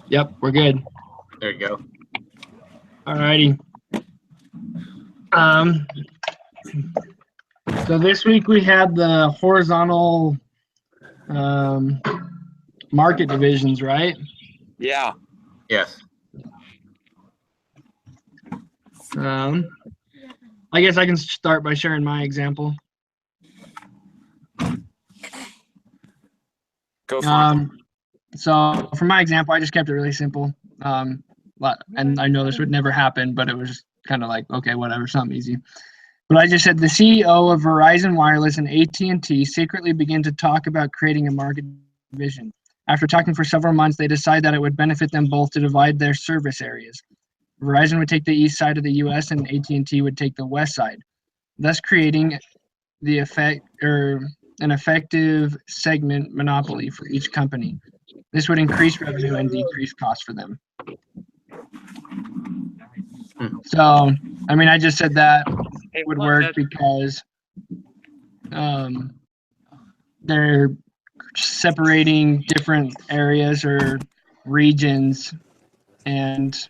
Yep, we're good. There you go. Alrighty. So this week we had the horizontal market divisions, right? Yeah. Yes. I guess I can start by sharing my example. Go for it. So for my example, I just kept it really simple. And I know this would never happen, but it was kind of like, okay, whatever, something easy. But I just said the CEO of Verizon Wireless and AT&T secretly began to talk about creating a market division. After talking for several months, they decided that it would benefit them both to divide their service areas. Verizon would take the east side of the U.S. and AT&T would take the west side, thus creating an effective segment monopoly for each company. This would increase revenue and decrease costs for them. So, I mean, I just said that it would work because they're separating different areas or regions and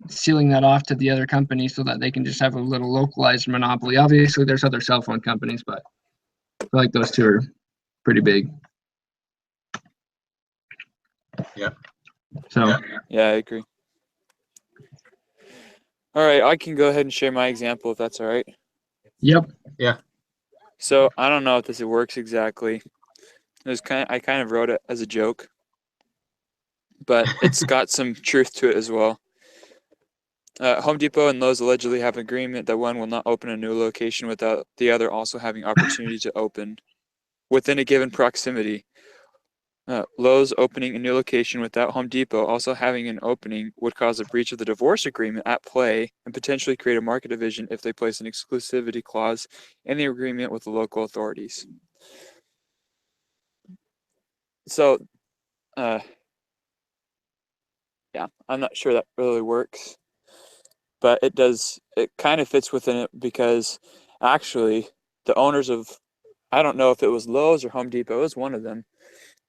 sealing that off to the other company so that they can just have a little localized monopoly. Obviously, there's other cell phone companies, but I feel like those two are pretty big. Yeah. So. Yeah, I agree. All right, I can go ahead and share my example if that's all right. Yep. Yeah. So I don't know if this works exactly. I kind of wrote it as a joke, but it's got some truth to it as well. Home Depot and Lowe's allegedly have an agreement that one will not open a new location without the other also having opportunity to open within a given proximity. Lowe's opening a new location without Home Depot also having an opening would cause a breach of the divorce agreement at play and potentially create a market division if they place an exclusivity clause in the agreement with the local authorities. So, yeah, I'm not sure that really works, but it does. It kind of fits within it because actually the owners of, I don't know if it was Lowe's or Home Depot, it was one of them.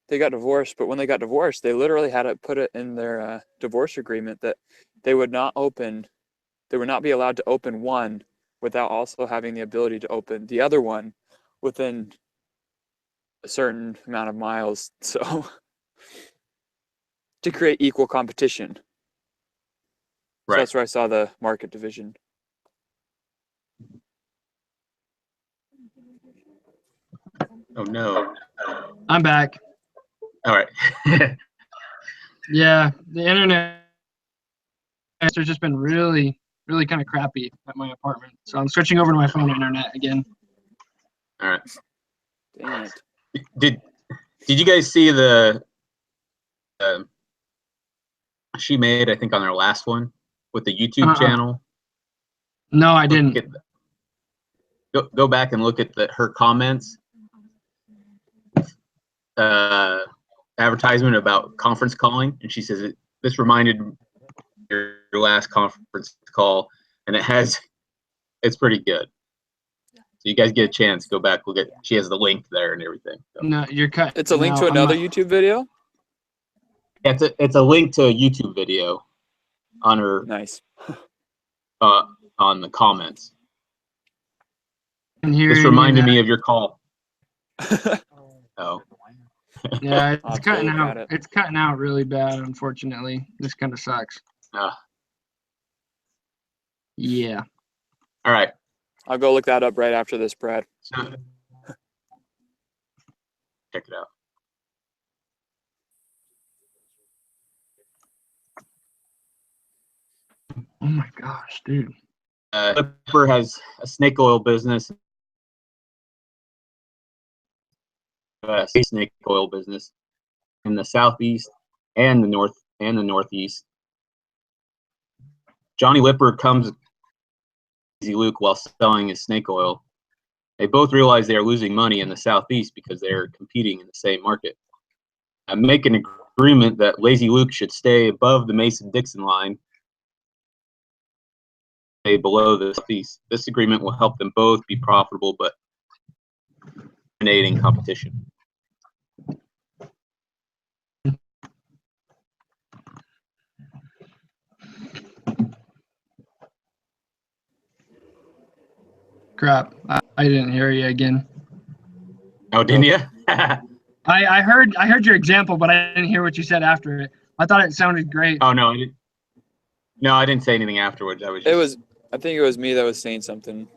They got divorced, but when they got divorced, they literally had to put it in their divorce agreement that they would not be allowed to open one without also having the ability to open the other one within a certain amount of miles. So to create equal competition. Right. So that's where I saw the market division. Oh no. I'm back. All right. Yeah, the internet has just been really kind of crappy at my apartment. So I'm switching over to my phone internet again. All right. Dang it. Did you guys see the she made, I think, on her last one with the YouTube channel? No, I didn't. Go back and look at her comments. Advertisement about conference calling, and she says this reminded your last conference call, and it's pretty good. So you guys get a chance, go back, look at. She has the link there and everything. So. No, you're cut. It's a link to another YouTube video. It's a link to a YouTube video on her. Nice. On the comments. This reminded me of your call. Oh. Yeah, it's cutting out. It's cutting out really bad, unfortunately. This kind of sucks. Yeah. All right. I'll go look that up right after this, Brad. Check it out. Oh my gosh, dude. Lipper has a snake oil business. Snake oil business in the southeast and the northeast. Johnny Lipper comes to Lazy Luke while selling his snake oil. They both realize they are losing money in the southeast because they are competing in the same market. Make an agreement that Lazy Luke should stay above the Mason-Dixon line, stay below the southeast. This agreement will help them both be profitable, but eliminating competition. Crap. I didn't hear you again. Oh, didn't you? I heard your example, but I didn't hear what you said after it. I thought it sounded great. Oh no, I didn't. No, I didn't say anything afterwards. I was just. I think it was me that was saying something.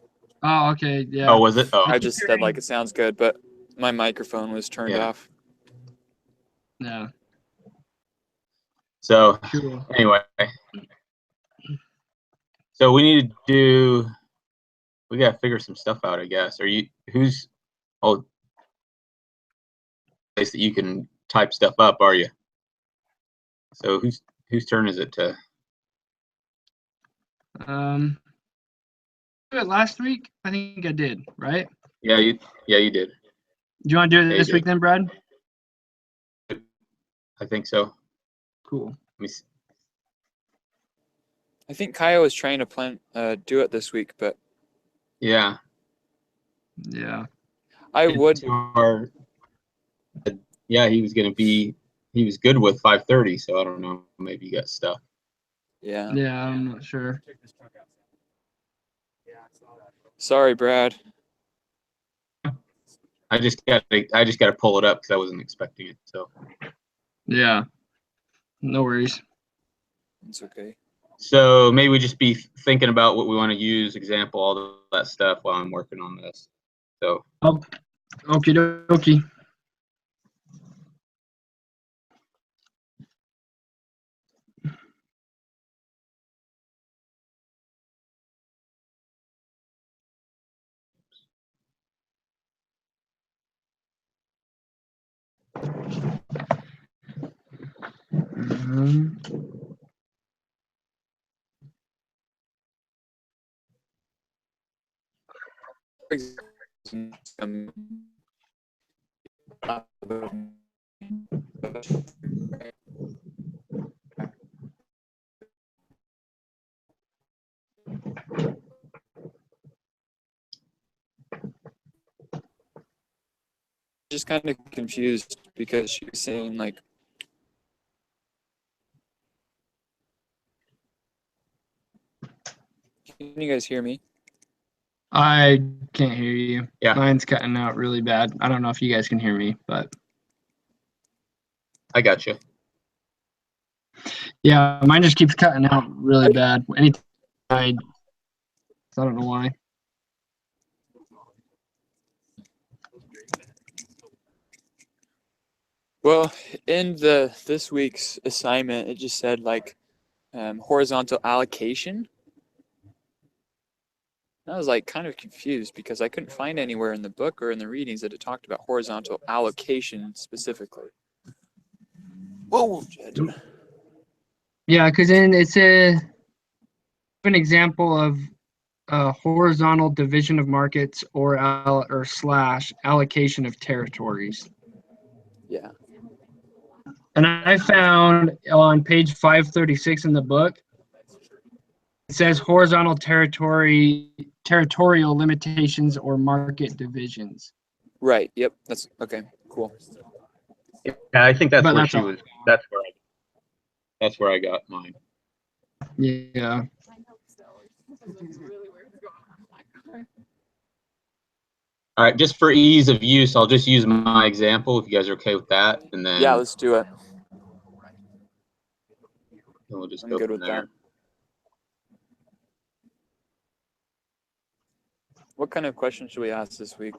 Oh, okay. Yeah. Oh, was it? Oh, I just said like it sounds good, but my microphone was turned Yeah. off. Yeah. so Cool. anyway. So we need to do. We gotta figure some stuff out, I guess. Who's? Oh, place that you can type stuff up, are you? So whose turn is it to? Did it last week? I think I did, right? Yeah, you did. Do you want to do it Yeah, you this week did. then, Brad? I think so. Cool. Let me see. I think Kaya was trying to do it this week, but Yeah. Yeah. I would. Yeah, he was good with 5:30, so I don't know. Maybe you got stuff. Yeah. Yeah, I'm not sure. Sorry, Brad. I just got to pull it up because I wasn't expecting it. So. Yeah. No worries. It's okay. So maybe we just be thinking about what we want to use, example, all that stuff while I'm working on this. So. Okie dokie. Just kind of confused because she was saying like, can you guys hear me? I can't hear you. Yeah. Mine's cutting out really bad. I don't know if you guys can hear me, but I got you. yeah, mine just keeps cutting out really bad. Anytime I don't know why. Well, in this week's assignment, it just said like horizontal allocation. I was like kind of confused because I couldn't find anywhere in the book or in the readings that it talked about horizontal allocation specifically. Whoa, Jed. Yeah, because then it's an example of a horizontal division of markets or slash allocation of territories. Yeah. And I found on page 536 in the book, it says horizontal territorial limitations or market divisions. Right. Yep. That's okay. Cool. Yeah, I think that's But where that's she all. was. That's where I got mine. Yeah. All right, just for ease of use, I'll just use my example if you guys are okay with that, and then Yeah, let's do it. we'll just I'm go good from with there. that. What kind of questions should we ask this week?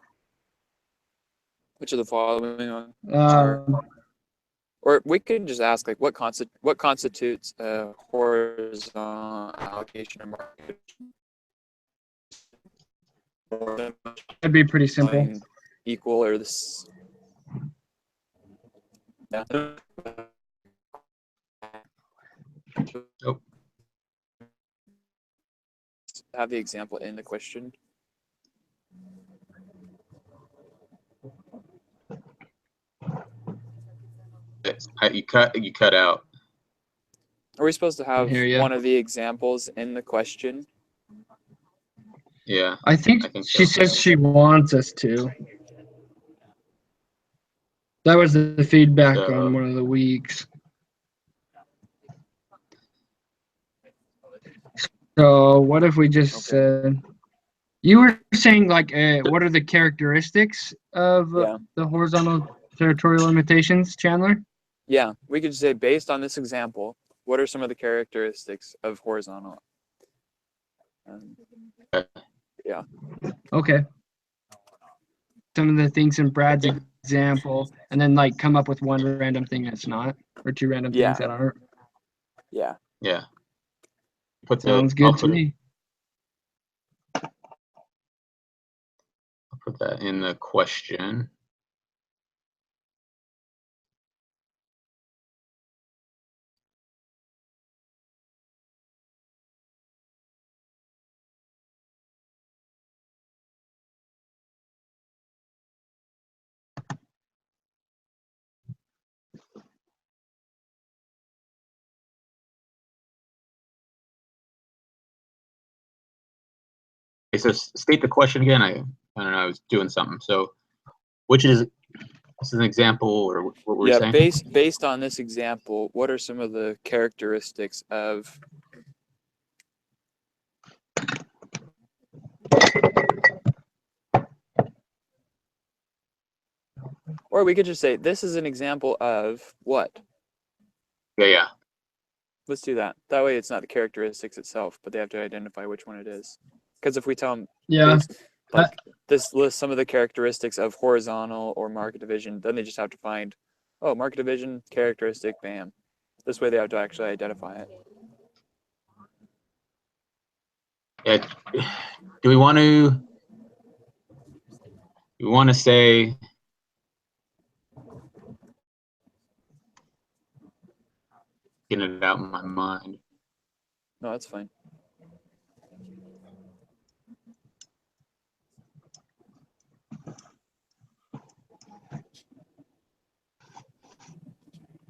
Which of the following? Or we can just ask like what constitutes a horizontal allocation of market? That'd be pretty simple. Equal or this? Yeah. Nope. Have the example in the question. You cut out. Are we supposed to have Hear ya. one of the examples in the question? Yeah. I think she says she wants us to. That was the feedback on one of the weeks. So what if we just said, You were saying like, what are the characteristics of Yeah. the horizontal territorial limitations, Chandler? Yeah, we could say based on this example, what are some of the characteristics of horizontal? Yeah. Okay. Some of the things in Brad's example, and then like come up with one random thing that's not, or two random Yeah. things that aren't. Yeah. Yeah. Sounds good to me. I'll put that in the question. Okay, so state the question again. I don't know. I was doing something. So, which is this is an example, or what were you saying? Based on this example, what are some of the characteristics of or we could just say this is an example of what? Yeah. Let's do that. That way it's not the characteristics itself, but they have to identify which one it is. Because if we tell them this lists some of the characteristics of horizontal or market division, then they just have to find, oh, market division, characteristic, bam. This way they have to actually identify it. Yeah. Do we want to? We want to say. Getting it out in my mind. No, that's fine.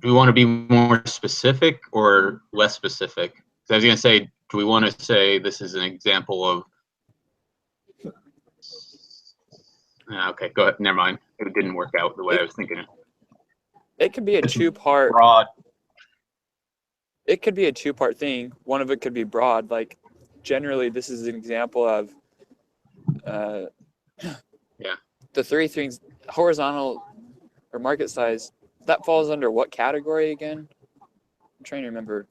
Do we want to be more specific or less specific? So I was going to say, do we want to say this is an example of? Okay, go ahead. Never mind. It didn't work out the way I was thinking. It could be a two-part. Broad. It could be a two-part thing. One of it could be broad. Like, generally, this is an example of Yeah. The three things: horizontal or market size. That falls under what category again? I'm trying to remember.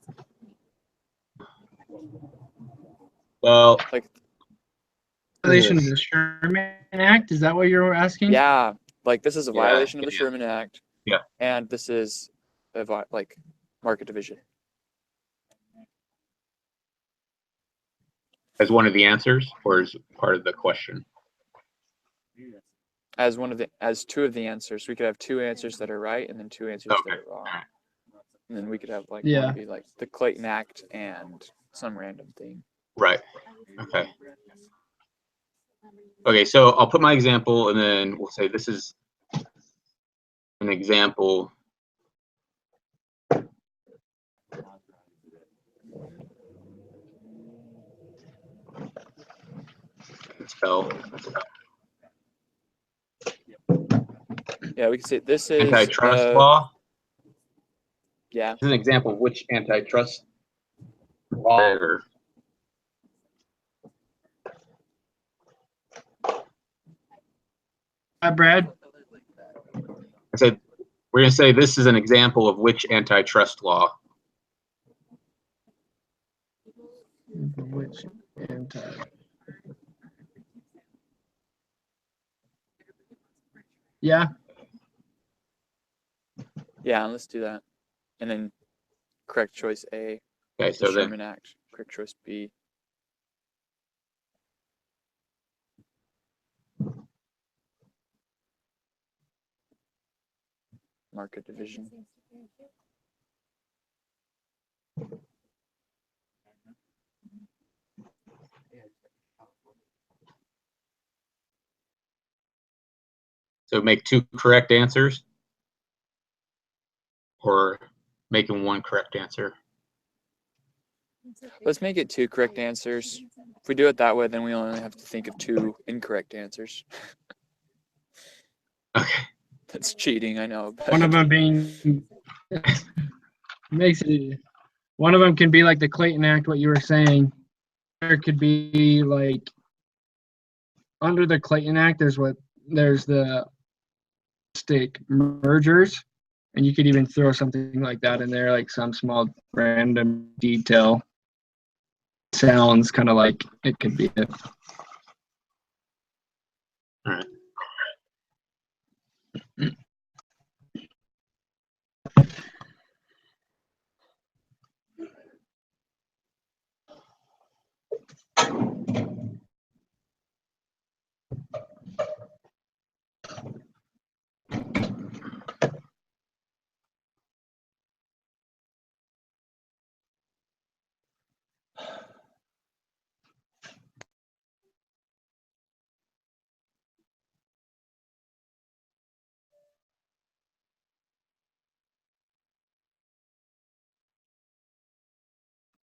Well, like Violation of the Sherman Act. Is that what you're asking? Yeah, like this is a violation of the Sherman Act. Yeah. And this is a like market division. As one of the answers, or as part of the question? As two of the answers. We could have two answers that are right and then two answers that are wrong. Right. And then we could have like Yeah. one be like the Clayton Act and some random thing. Right. Okay. Okay, so I'll put my example and then we'll say this is an example. Spell. Yeah, we can say this is Antitrust law. Yeah. This is an example of which antitrust law or Brad. I said we're going to say this is an example of which antitrust law. Which anti? Yeah. Yeah, let's do that. And then correct choice A. Okay, so the then Sherman Act. Correct choice B. Market division. so make two correct answers or making one correct answer. Let's make it two correct answers. If we do it that way, then we only have to think of two incorrect answers. Okay. That's cheating, I know. But One of them being makes it. One of them can be like the Clayton Act, what you were saying. There could be like under the Clayton Act, there's the stake mergers, and you could even throw something like that in there, like some small random detail. Sounds kind of like it could be it. All right.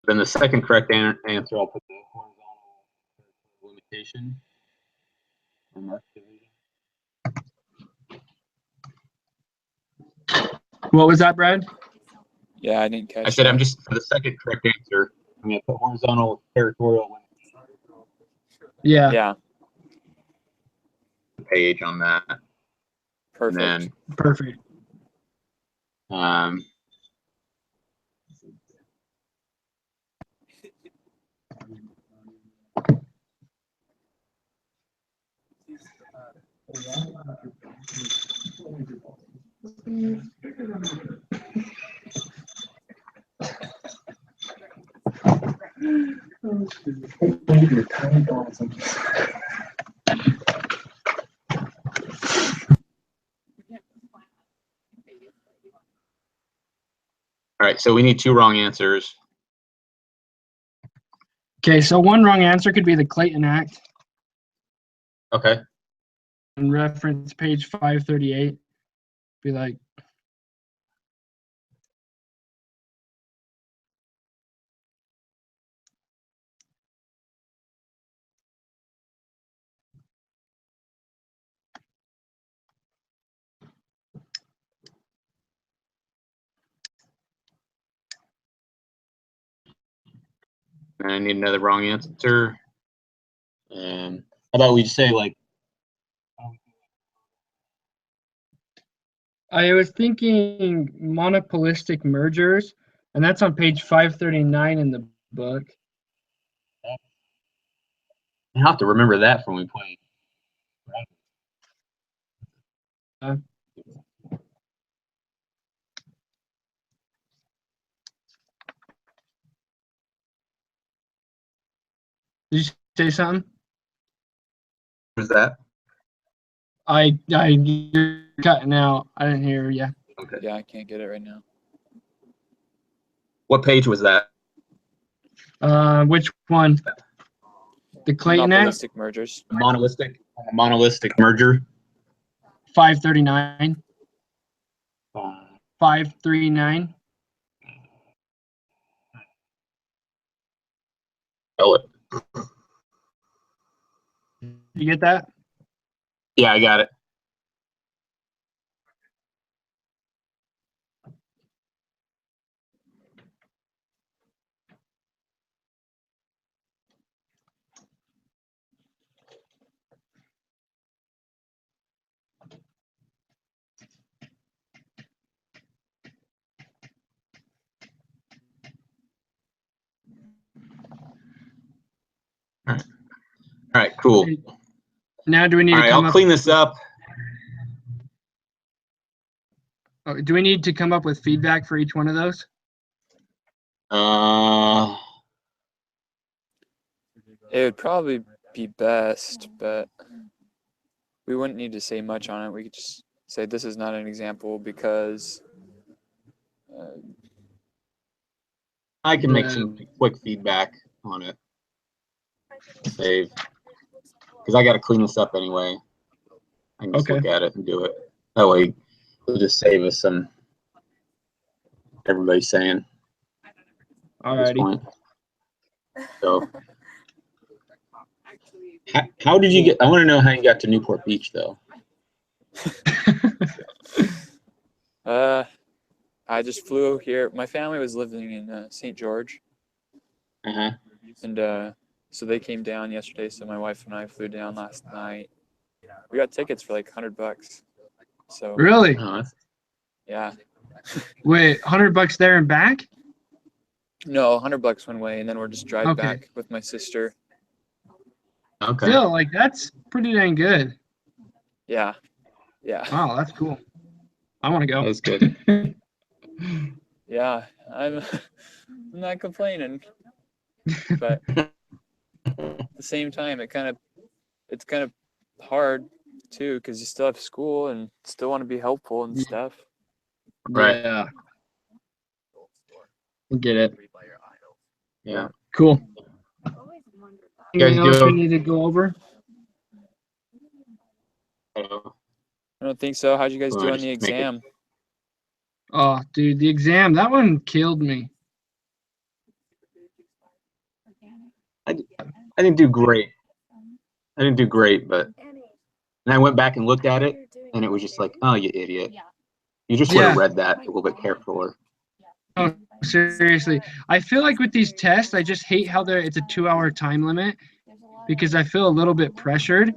Then the second correct answer, I'll put the horizontal limitation or mark division. What was that, Brad? Yeah, I didn't catch I said that. I'm just for the second correct answer. I'm going to put horizontal territorial Yeah. Yeah, page on that, perfect. and Perfect. then all right. So we need 2 wrong answers. Okay, so one wrong answer could be the Clayton Act Okay. and reference page 538. Be like, And I need another wrong answer. And how about we just say like, I was thinking monopolistic mergers, and that's on page 539 in the book. I have to remember that from when we play. Did you say something? What was that? You're cutting out. I didn't hear you. Okay. Yeah, I can't get it right now. What page was that? Which one? The Clayton Act, Monopolistic mergers. Monolithic merger. 539. 539. Oh, You get that? yeah, I got it. All right, cool. Now, do we need All to right, come I'll up? clean this up. Do we need to come up with feedback for each one of those? It would probably be best, but we wouldn't need to say much on it. We could just say this is not an example because I can make some quick feedback on it. Save. Because I got to clean this up anyway. I can just look at it and do it. That way, it'll just save us some. Everybody's saying. At this point. So, how did you get? I want to know how you got to Newport Beach, though. I just flew here. My family was living in St. George. Uh-huh. And So they came down yesterday. So my wife and I flew down last night. We got tickets for like $100. So Really? Oh, that's, yeah, Wait, $100 there and back? no, $100 one way, and then we're just drive Okay. back with my sister. okay. Still, like that's pretty dang good. Yeah, yeah, Wow, that's cool. I want to go. That's good. yeah. I'm not complaining, but at the same time, it's kind of hard too because you still have school and still want to be helpful and Yeah. stuff. Right. Yeah. I get it. Yeah. Cool. You guys Anything else do- we need to go over? Hello. I don't think so. How'd you guys Well, do I on the just make it- exam? Oh, dude, the exam, that one killed me. I didn't do great. I didn't do great, but and I went back and looked at it, and it was just like, oh, you idiot. You just would have Yeah. read that a little bit careful. Oh, seriously. I feel like with these tests, I just hate how it's a 2-hour time limit because I feel a little bit pressured.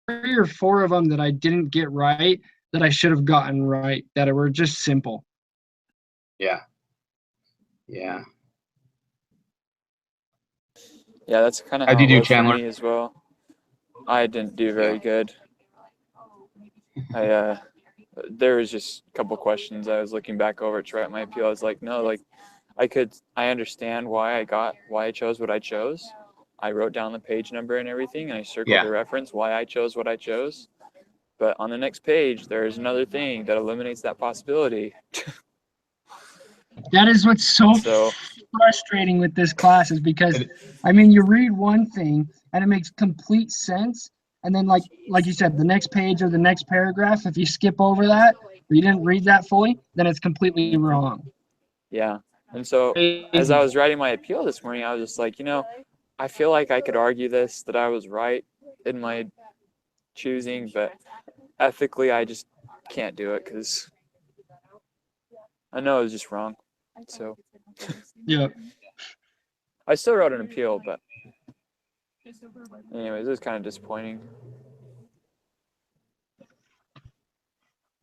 3 or 4 of them that I didn't get right that I should have gotten right that were just simple. Yeah. Yeah. Yeah, that's kind of How'd how you it do, was Chandler? for me as well. I didn't do very good. There was just a couple questions I was looking back over to write my appeal. I was like, no, like I understand why I chose what I chose. I wrote down the page number and everything, and I circled Yeah. the reference why I chose what I chose. But on the next page, there's another thing that eliminates that possibility. That is what's so So frustrating with this class is because, I mean, you read one thing and it makes complete sense. And then like you said, the next page or the next paragraph, if you skip over that or you didn't read that fully, then it's completely wrong. yeah. And so as I was writing my appeal this morning, I was just like, I feel like I could argue this, that I was right in my choosing, but ethically, I just can't do it because I know it was just wrong. So Yeah. I still wrote an appeal, but anyways, it was kind of disappointing.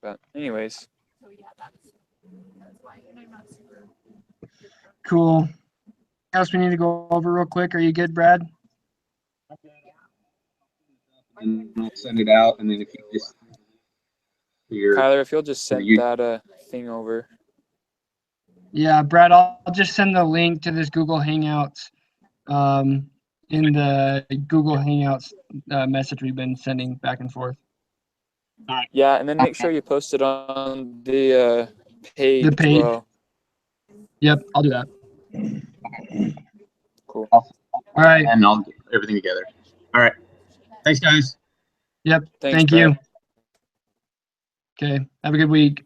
But anyways, Cool. Anything else we need to go over real quick? Are you good, Brad? And I'll send it out, and then if you just Kyler, if you'll just send you- that thing over. Yeah, Brad, I'll just send the link to this Google Hangouts in the Google Hangouts message we've been sending back and forth. Yeah, and then make sure you post it on the page. The page. As well. Yep, I'll do that. Cool. All right. and I'll get everything together. All right. Thanks, guys. Yep. Thanks, Thank Brad. you. Okay. Have a good week.